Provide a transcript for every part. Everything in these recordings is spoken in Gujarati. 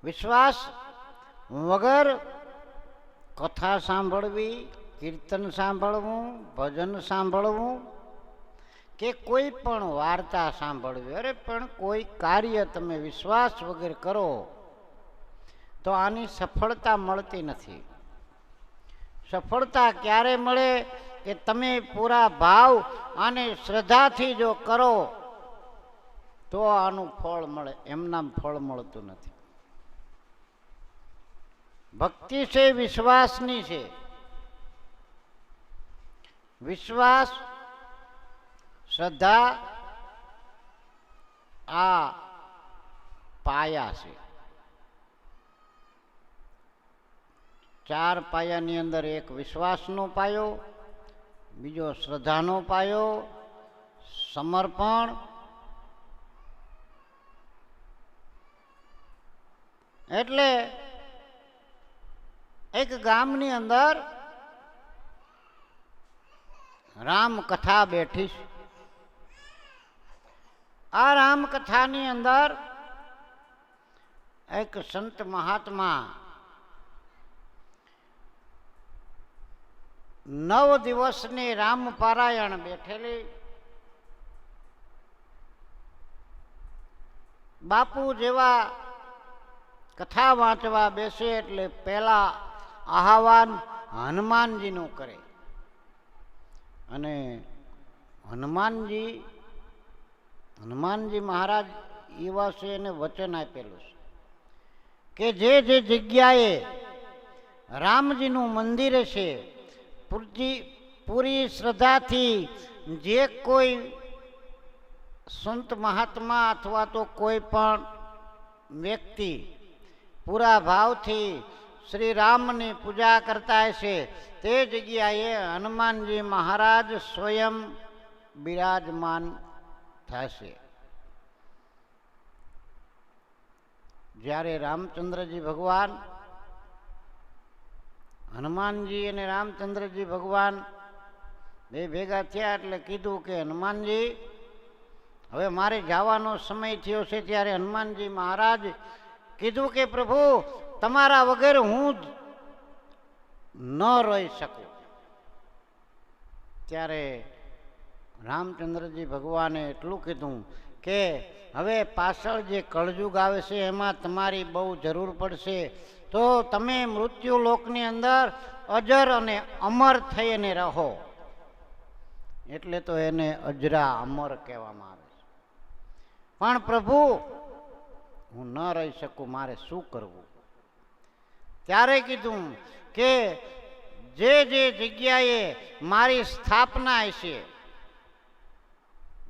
વિશ્વાસ વગર કથા સાંભળવી, કીર્તન સાંભળવું, ભજન સાંભળવું કે કોઈ પણ વાર્તા સાંભળવી, અરે પણ કોઈ કાર્ય તમે વિશ્વાસ વગર કરો તો આની સફળતા મળતી નથી. સફળતા ક્યારે મળે કે તમે પૂરા ભાવ અને શ્રદ્ધાથી જો કરો તો આનું ફળ મળે, એમનામ ફળ મળતું નથી. ભક્તિ છે વિશ્વાસની છે. વિશ્વાસ, શ્રદ્ધા આ પાયા છે. ચાર પાયાની અંદર એક વિશ્વાસનો પાયો, બીજો શ્રદ્ધાનો પાયો, સમર્પણ, એટલે એક ગામની અંદર રામકથા બેઠી છે. આ રામકથાની અંદર એક સંત મહાત્મા 9 દિવસની રામ પારાયણ બેઠેલી. બાપુ જેવા કથા વાંચવા બેસે એટલે પહેલા આહવાન હનુમાનજીનું કરે, અને હનુમાનજી મહારાજ એવા છે, એને વચન આપેલું છે કે જે જગ્યાએ રામજીનું મંદિર છે, પૂરી શ્રદ્ધાથી જે કોઈ સંત મહાત્મા અથવા તો કોઈ પણ વ્યક્તિ પૂરા ભાવથી શ્રી રામની પૂજા કરતા હશે, તે જગ્યાએ હનુમાનજી મહારાજ સ્વયં બિરાજમાન થશે. જ્યારે રામચંદ્રજી ભગવાન, હનુમાનજી અને રામચંદ્રજી ભગવાન બે ભેગા થયા એટલે કીધું કે હનુમાનજી હવે મારે જવાનો સમય થયો છે. ત્યારે હનુમાનજી મહારાજ કીધું કે પ્રભુ તમારા વગર હું ન રહી શકું. ત્યારે રામચંદ્રજી ભગવાને એટલું કીધું કે હવે પાછળ જે કળયુગ આવે છે એમાં તમારી બહુ જરૂર પડશે, તો તમે મૃત્યુ લોકની અંદર અજર અને અમર થઈને રહો. એટલે તો એને અજરા અમર કહેવામાં આવે છે. પણ પ્રભુ હું ન રહી શકું, મારે શું કરવું? ત્યારે કીધું કે જે જગ્યાએ મારી સ્થાપના હશે,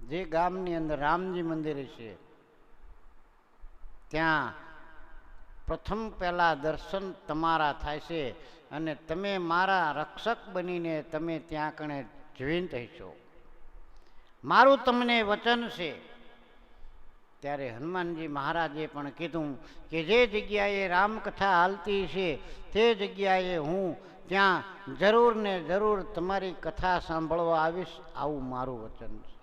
જે ગામની અંદર રામજી મંદિર છે, ત્યાં પ્રથમ પહેલા દર્શન તમારા થાય છે, અને તમે મારા રક્ષક બનીને તમે ત્યાં કણે જીવિત હશો, મારું તમને વચન છે. ત્યારે હનુમાનજી મહારાજે પણ કીધું કે જે જગ્યાએ રામકથા હાલતી છે તે જગ્યાએ હું ત્યાં જરૂર ને જરૂર તમારી કથા સાંભળવા આવીશ, આવું મારું વચન છે.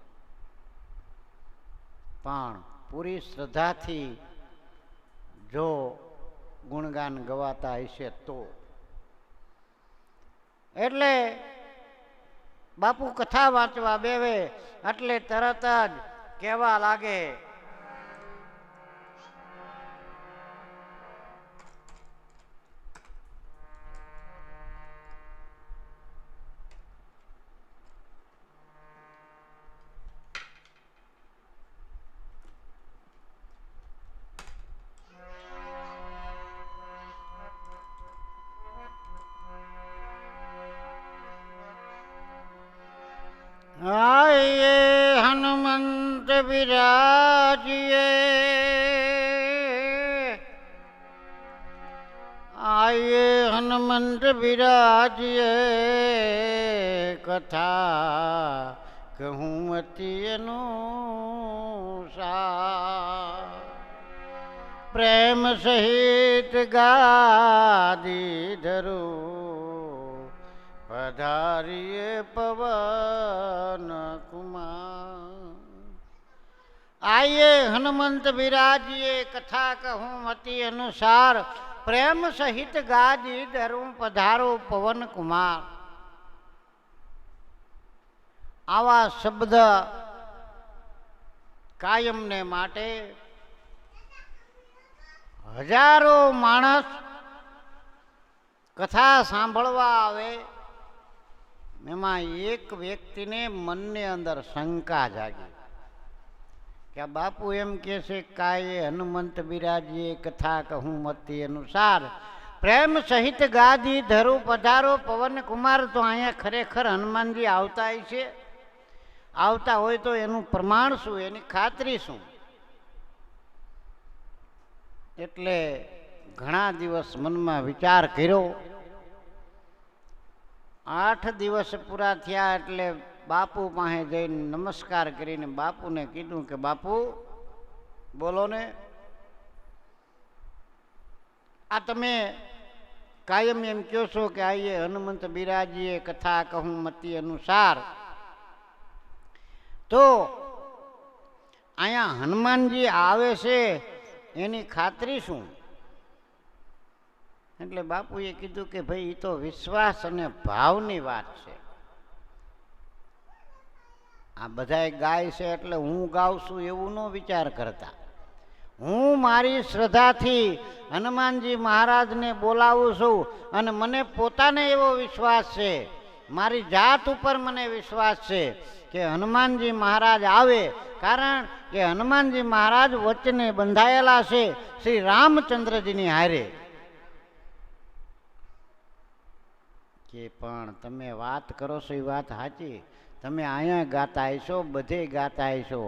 પણ પૂરી શ્રદ્ધાથી જો ગુણગાન ગવાતા હશે તો. એટલે બાપુ કથા વાંચવા બેવે એટલે તરત જ કહેવા લાગે, આયે હનુમંત વિરાજીએ, આયે હનુમંત વિરાજીએ, કથા કહું અતિ અનુસાર, પ્રેમ સહિત ગાદી ધરું, પધારીએ પવન કુમાર. આઈએ હનુમંત બિરાજીએ કથા કહું મતિ અનુસાર પ્રેમ સહિત ગાજી ધરું પધારો પવન કુમાર. આવા શબ્દ કાયમને માટે હજારો માણસ કથા સાંભળવા આવે, એમાં એક વ્યક્તિને મનની અંદર શંકા જાગી કે બાપુ એમ કે છે કાયે હનુમંત બિરાજીએ કથા કહું મતિ અનુસાર પ્રેમ સહિત ગાદી ધરું પધારો પવન કુમાર. તો અહીંયા ખરેખર હનુમાનજી આવતા છે? આવતા હોય તો એનું પ્રમાણ શું, એની ખાતરી શું? એટલે ઘણા દિવસ મનમાં વિચાર કર્યો. 8 દિવસ પૂરા થયા એટલે બાપુ પાસે જઈને નમસ્કાર કરીને બાપુને કીધું કે બાપુ બોલો ને, આ તમે કાયમ એમ કહો છો કે આઈએ હનુમંત બિરાજીએ કથા કહું મતિ અનુસાર, તો અહીંયા હનુમાનજી આવે છે એની ખાતરી શું? એટલે બાપુએ કીધું કે ભાઈ એ તો વિશ્વાસ અને ભાવની વાત છે. આ બધાય ગાય છે એટલે હું ગાઉં છું એવું ન વિચાર કરતા. હું મારી શ્રદ્ધાથી હનુમાનજી મહારાજને બોલાવું છું અને મને પોતાને એવો વિશ્વાસ છે, મારી જાત ઉપર મને વિશ્વાસ છે કે હનુમાનજી મહારાજ આવે, કારણ કે હનુમાનજી મહારાજ વચને બંધાયેલા છે શ્રી રામચંદ્રજીની હારે. કે પણ તમે વાત કરો છો એ વાત સાચી, તમે અહીંયા ગાતા હશો, બધે ગાતા હશો,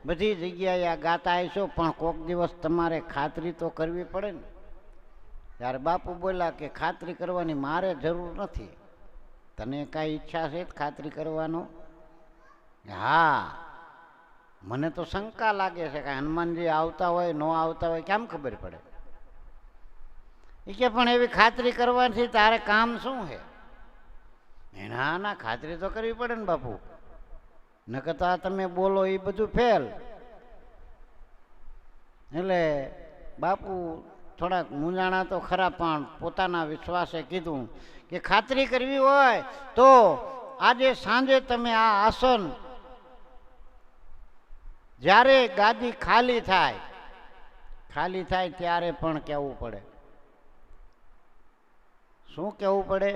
બધી જગ્યાએ આ ગાતા હશો, પણ કોક દિવસ તમારે ખાતરી તો કરવી પડે ને. ત્યારે બાપુ બોલ્યા કે ખાતરી કરવાની મારે જરૂર નથી, તને કાંઈ ઈચ્છા છે ખાતરી કરવાનો? હા, મને તો શંકા લાગે છે કે હનુમાનજી આવતા હોય ન આવતા હોય કેમ ખબર પડે? એ કે પણ એવી ખાતરી કરવાથી તારે કામ શું છે? ના ના, ખાતરી તો કરવી પડે ને બાપુ, નકર તો તમે બોલો એ બધું ફેલ. એટલે બાપુ થોડાક મૂંઝાણા તો ખરા, પણ પોતાના વિશ્વાસે કીધું કે ખાતરી કરવી હોય તો આજે સાંજે તમે આ આસન જ્યારે ગાદી ખાલી થાય ત્યારે પણ કહેવું પડે. શું કહેવું પડે?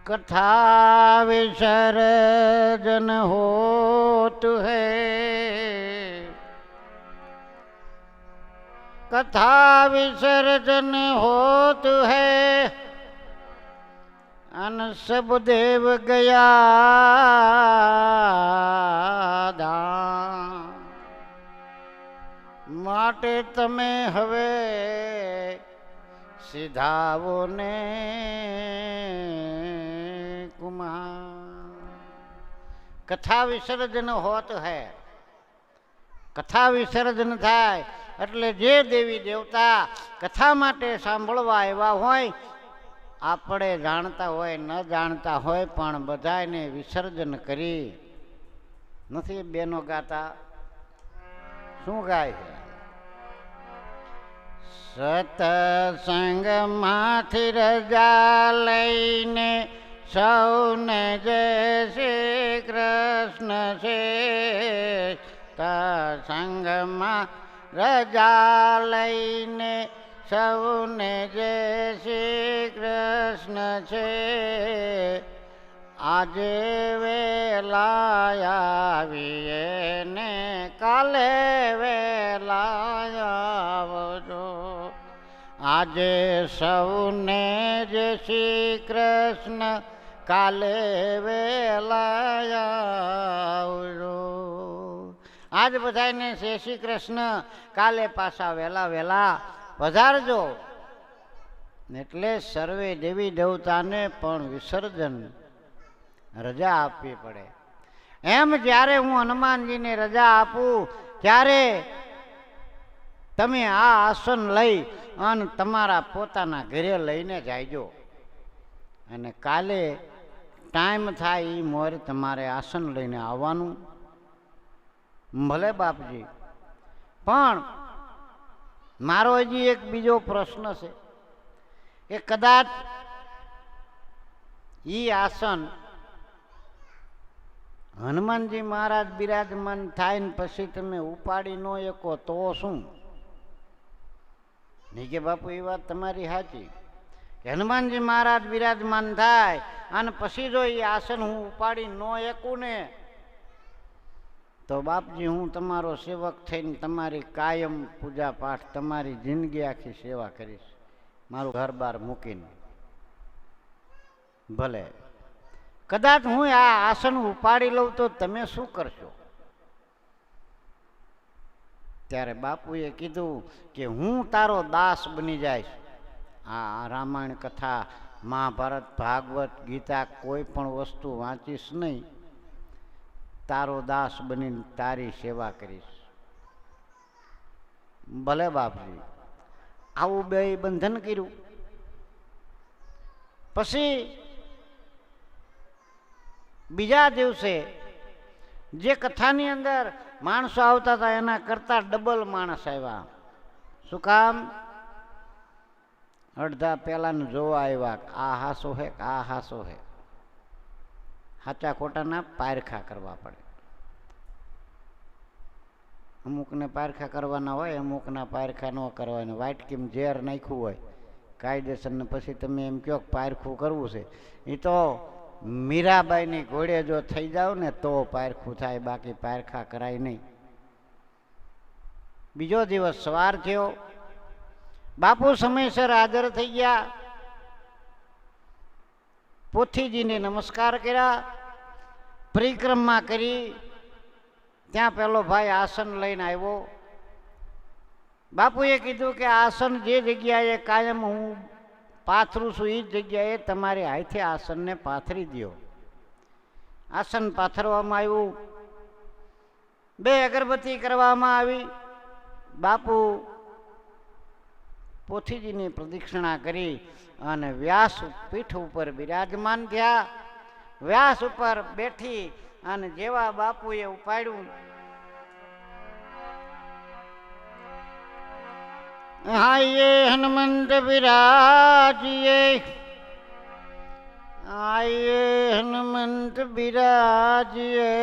कथा विसर्जन होत है, कथा विसर्जन होत है, अन सब देव गया दान. માટે તમે હવે સીધાવો ને કથા વિસર્જન હોત હે. કથા વિસર્જન થાય એટલે જે દેવી દેવતા કથા માટે સાંભળવા આવ્યા હોય, આપણે જાણતા હોય ન જાણતા હોય, પણ બધાને વિસર્જન કરી નથી બેનો ગાતા. શું ગાય છે? સતસંગમાંથી રજા લઈને સૌને જય શ્રી કૃષ્ણ છે. સત્સંગમાં રજા લઈને સૌને જય શ્રી કૃષ્ણ છે. આજે વેલા આવીએ ને કાલે વેલા આવજો. આજે સૌને જય શ્રી કૃષ્ણ, કાલે વેલા આવજો. આજ બધાને જય શ્રી કૃષ્ણ, કાલે પાછા વેલા વેલા પધારજો. એટલે સર્વે દેવી દેવતાને પણ વિસર્જન રજા આપવી પડે. એમ જ્યારે હું હનુમાનજીને રજા આપું ત્યારે તમે આ આસન લઈ અને તમારા પોતાના ઘરે લઈને જાયજો. અને કાલે ટાઈમ થાય એ મોર તમારે આસન લઈને આવવાનું. ભલે બાપજી, પણ મારો હજી એક બીજો પ્રશ્ન છે કે કદાચ ઈ આસન હનુમાનજી મહારાજ બિરાજમાન થાય ને પછી તમે ઉપાડી ન શકો તો શું? નહીં કે બાપુ એ વાત તમારી સાચી કે હનુમાનજી મહારાજ બિરાજમાન થાય અને પછી જો એ આસન હું ઉપાડી ન શકું ને તો બાપજી હું તમારો સેવક થઈને તમારી કાયમ પૂજા પાઠ તમારી જિંદગી આખી સેવા કરીશ, મારું ઘર બાર મૂકીને. ભલે કદાચ હું આ આસન ઉપાડી લઉં તો તમે શું કરશો? ત્યારે બાપુએ કીધું કે હું તારો દાસ બની જઈશ. આ રામાયણ કથા, મહાભારત, ભાગવત, ગીતા કોઈ પણ વસ્તુ વાંચીશ નહીં, તારો દાસ બનીને તારી સેવા કરીશ. ભલે બાપજી. આવું બે બંધન કર્યું. પછી બીજા દિવસે જે કથાની અંદર માણસો આવતા હતા એના કરતા ડબલ માણસ આવ્યા. શું કામ? અડધા પેલાને જોવા આવ્યા, આ હાસો હે, આ હાસો હે. સાચા ખોટાના પારખા કરવા પડે. અમુકને પારખા કરવાના હોય, અમુકના પારખા ન કરવાના. વાટકીમ ઝેર નાખ્યું હોય કાયદેસર ને પછી તમે એમ કહો પારખું કરવું છે, એ તો મીરાબાઈની ઘોડે જો થઈ જાવ ને તો પારખું થાય, બાકી પારખા કરાય નહીં. બીજો દિવસ સવાર થયો, બાપુ સમયસર હાજર થઈ ગયા. પોથીજીને નમસ્કાર કર્યા, પરિક્રમા કરી. ત્યાં પેલો ભાઈ આસન લઈને આવ્યો. બાપુએ કીધું કે આસન જે જગ્યાએ કાયમ હું પાથરું છું એ જ જગ્યાએ તમારે હાથે આસનને પાથરી દો. આસન પાથરવામાં આવ્યું, 2 અગરબત્તી કરવામાં આવી. બાપુ પોથીજીની પ્રદક્ષિણા કરી અને વ્યાસ પીઠ ઉપર બિરાજમાન થયા. વ્યાસ ઉપર બેઠી અને જેવા બાપુએ ઉપાડ્યું, આયે હનુમંત બિરાજીએ, આયે હનુમંત બિરાજીએ,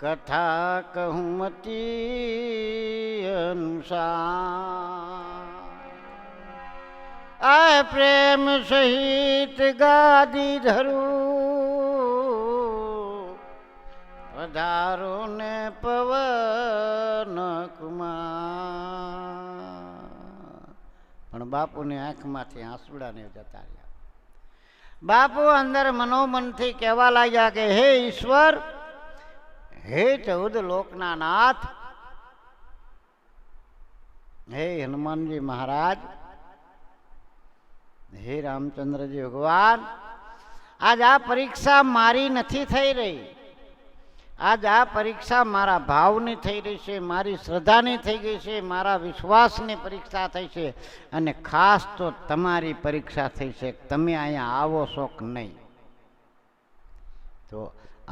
કથા કહું મતી અનુસાર. આ પ્રેમ સહિત ગાદી ધરું, પધારો ને પવન કુમાર. પણ બાપુની આંખમાંથી આંસુડા ને જતા રહ્યા. બાપુ અંદર મનોમનથી કહેવા લાગ્યા કે હે ઈશ્વર, હે 14 લોકના નાથ, હે હનુમાનજી મહારાજ, હે રામચંદ્રજી ભગવાન, આજ આ પરીક્ષા મારી નથી થઈ રહી. આજ આ પરીક્ષા મારા ભાવની થઈ રહી છે, મારી શ્રદ્ધાની થઈ ગઈ છે, મારા વિશ્વાસની પરીક્ષા થઈ છે. અને ખાસ તો તમારી પરીક્ષા થઈ છે, તમે અહીંયા આવો છો કે નહીં. તો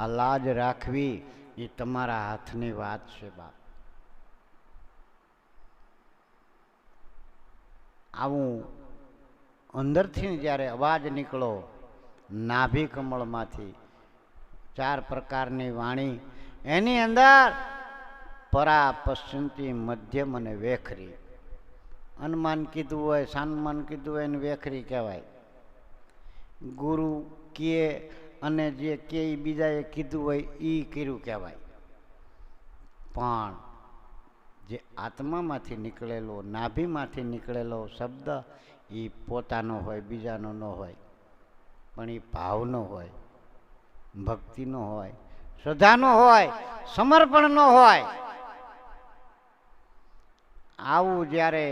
આ લાજ રાખવી એ તમારા હાથની વાત છે બાપ. આવું અંદરથી જ્યારે અવાજ નીકળો નાભી કમળમાંથી, 4 પ્રકારની વાણી, એની અંદર પરા, પશ્ચિમથી, મધ્યમ અને વેખરી. અનુમાન કીધું હોય, સાનુમાન કીધું હોય એને વેખરી કહેવાય. ગુરુ કે અને જે કે બીજાએ કીધું હોય એ કર્યું કહેવાય. પણ જે આત્મામાંથી નીકળેલો, નાભીમાંથી નીકળેલો શબ્દ એ પોતાનો હોય, બીજાનો ન હોય. પણ એ ભાવનો હોય, ભક્તિનો હોય, શ્રદ્ધાનો હોય, સમર્પણનો હોય. આવું જ્યારે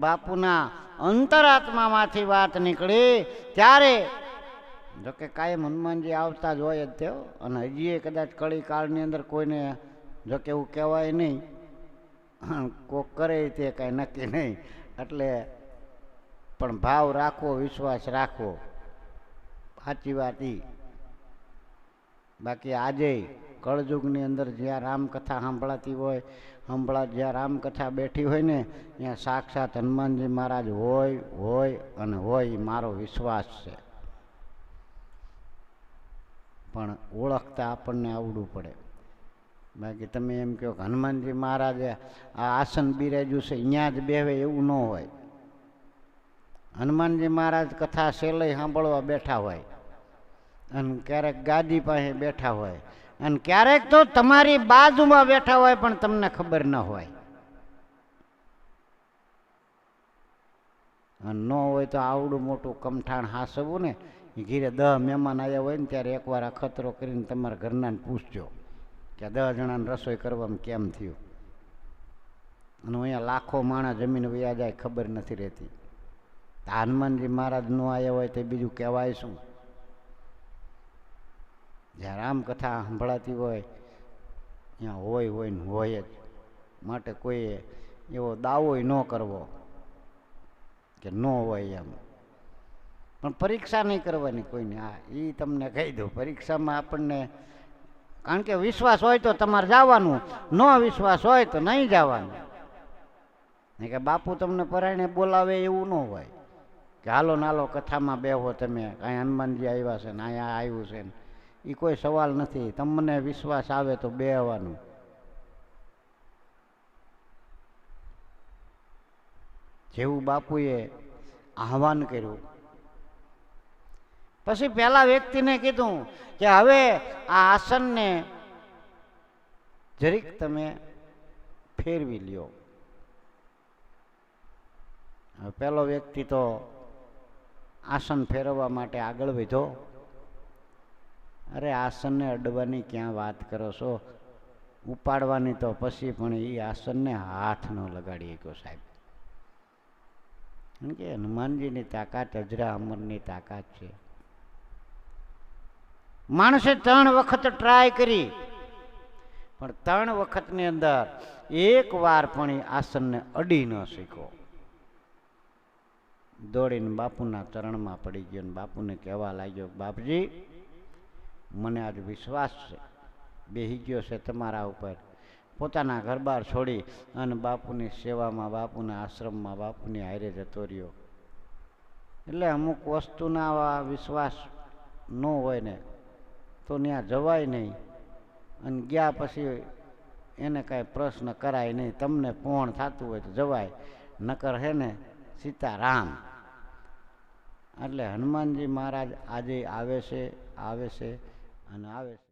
બાપુના અંતરાત્મામાંથી વાત નીકળી ત્યારે, જોકે કાયમ હનુમાનજી આવતા જ હોય જ તેઓ, અને હજી કદાચ કળી કાળની અંદર કોઈને જોકે એવું કહેવાય નહીં, કોક કરે તે કાંઈ નક્કી નહીં. એટલે પણ ભાવ રાખવો, વિશ્વાસ રાખવો. સાચી વાત ઈ. બાકી આજે કળયુગની અંદર જ્યાં રામકથા સાંભળાતી હોય, જ્યાં રામકથા બેઠી હોય ને ત્યાં સાક્ષાત હનુમાનજી મહારાજ હોય અને હોય એ મારો વિશ્વાસ છે. પણ ઓળખતા આપણને આવડવું પડે. બાકી તમે એમ કહો કે હનુમાનજી મહારાજે આ આસન બિરાજ્યું છે અહીંયા જ બેહવે એવું ન હોય. હનુમાનજી મહારાજ કથા સેલઈ સાંભળવા બેઠા હોય અને ક્યારેક ગાદી પાસે બેઠા હોય અને ક્યારેક તો તમારી બાજુમાં બેઠા હોય પણ તમને ખબર ન હોય. અને ન હોય તો આવડું મોટું કમઠાણ હાસવું ને એ ઘીરે 10 મહેમાન આવ્યા હોય ને ત્યારે એકવાર અખતરો કરીને તમારા ઘરનાને પૂછજો કે 10 જણાને રસોઈ કરવામાં કેમ થયું. અને અહીંયા લાખો માણસ જમીન વયા જાય ખબર નથી રહેતી. હનુમાનજી મહારાજ ન આવ્યા હોય તો બીજું કહેવાય શું? જ્યાં રામકથા સંભળાતી હોય ત્યાં હોય ને હોય જ. માટે કોઈએ એવો દાવો ન કરવો કે ન હોય એમ. પણ પરીક્ષા નહીં કરવાની કોઈને. હા એ તમને કહી દઉં, પરીક્ષામાં આપણને કારણ કે વિશ્વાસ હોય તો તમારે જવાનું, ન વિશ્વાસ હોય તો નહીં જવાનું. નહીં કે બાપુ તમને પરાયણે બોલાવે એવું ન હોય કે હાલો નાલો કથામાં બેહો તમે, કાંઈ હનુમાનજી આવ્યા છે ને અહીંયા આવ્યું છે ને. એ કોઈ સવાલ નથી. તમને વિશ્વાસ આવે તો બેહવાનું. જેવું બાપુએ આહવાન કર્યું પછી પેલા વ્યક્તિને કીધું કે હવે આ આસનને જરીક તમે ફેરવી લ્યો. હવે પેલો વ્યક્તિ તો આસન ફેરવવા માટે આગળ વધ્યો. અરે આસનને અડવાની ક્યાં વાત કરો છો, ઉપાડવાની તો પછી, પણ એ આસનને હાથ ન લગાડી શક્યો સાહેબ. કારણ કે હનુમાનજીની તાકાત અજરા અમરની તાકાત છે. માણસે 3 વખત ટ્રાય કરી પણ 3 વખતની અંદર એક વાર પણ એ આસનને અડી ન શક્યો. દોડીને બાપુના ચરણમાં પડી ગયો અને બાપુને કહેવા લાગ્યો, બાપજી મને આજ વિશ્વાસ છે, બેહી ગયો છે તમારા ઉપર. પોતાના ઘરબાર છોડી અને બાપુની સેવામાં, બાપુના આશ્રમમાં, બાપુની હારે જતો રહ્યો. એટલે અમુક વસ્તુના વિશ્વાસ ન હોય ને તો ત્યાં જવાય નહીં, અને ગયા પછી એને કાંઈ પ્રશ્ન કરાય નહીં. તમને પૂર્ણ થતું હોય તો જવાય, નકર હે ને સીતારામ. એટલે હનુમાનજી મહારાજ આજે આવે છે અને આવે છે.